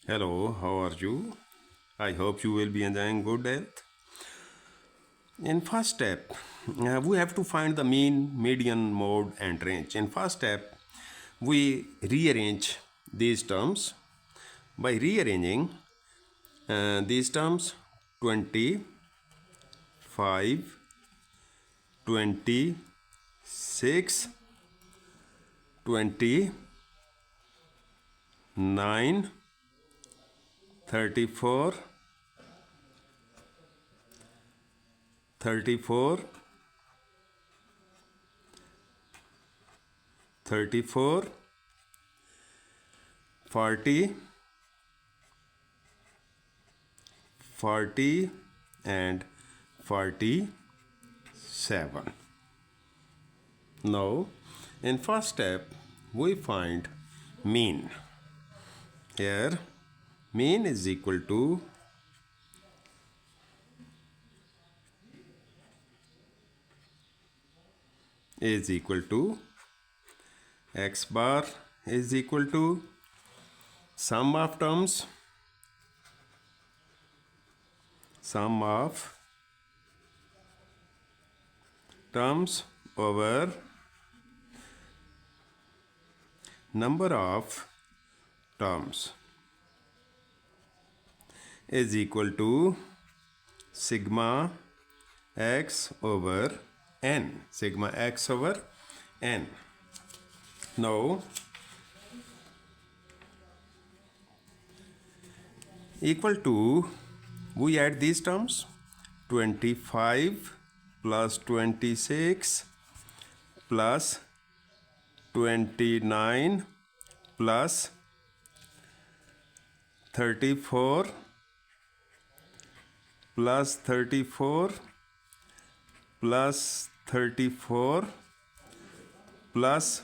Hello, how are you? I hope you will be enjoying good health. In first step, we have to find the mean, median, mode, and range. In first step, we rearrange these terms. By rearranging these terms, 25, 26, 29, 34, 34, 34, 40, 40, and 47. Now, in first step, we find mean. Here, mean is equal to x bar is equal to sum of terms, sum of terms over number of terms is equal to sigma x over n. Sigma x over n. Now, equal to, we add these terms, 25 plus 26 plus 29 plus 34 plus 34 plus 34 plus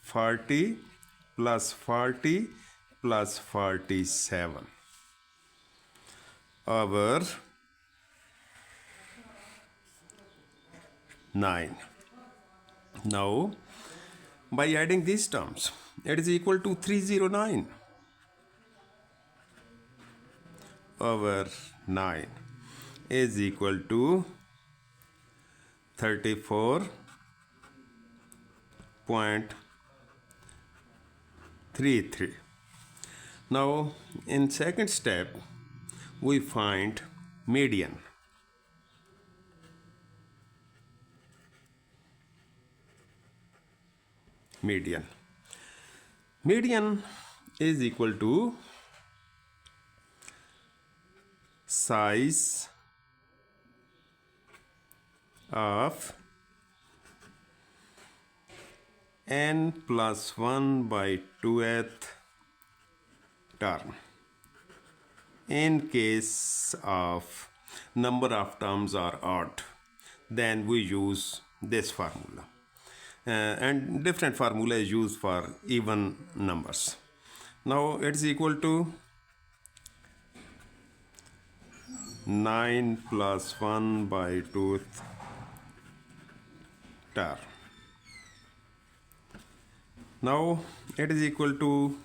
40 plus 40 plus 47 over 9. Now, by adding these terms, it is equal to 309 over 9 is equal to 34.33. Now, in second step, we find median. Median. Median is equal to size of n plus 1 by 2th term. In case of number of terms are odd, then we use this formula. And different formula is used for even numbers. Now it's equal to 9 plus 1 by 2th term. Now it is equal to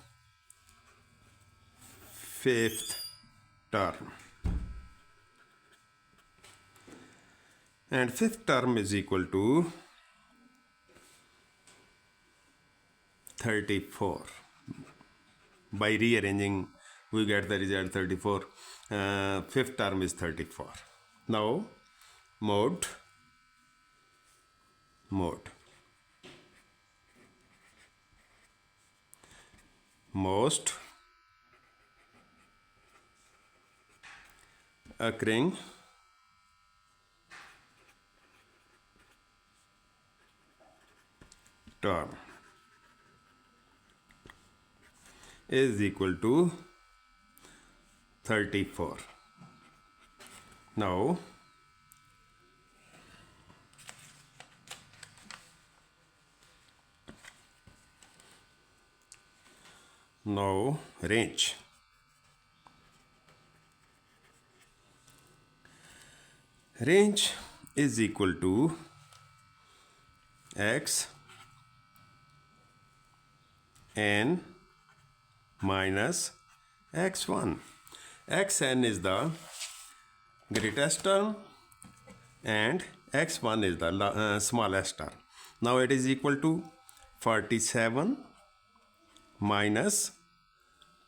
5th term. And 5th term is equal to 34. By rearranging, we get the result 34. 5th term is 34. Now, mode. Most occurring term is equal to 34. Now, range. Range is equal to x n minus x1. xn is the greatest term and x1 is the smallest term. Now it is equal to 47 minus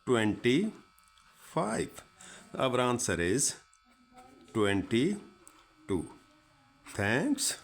25. Our answer is 22. Thanks.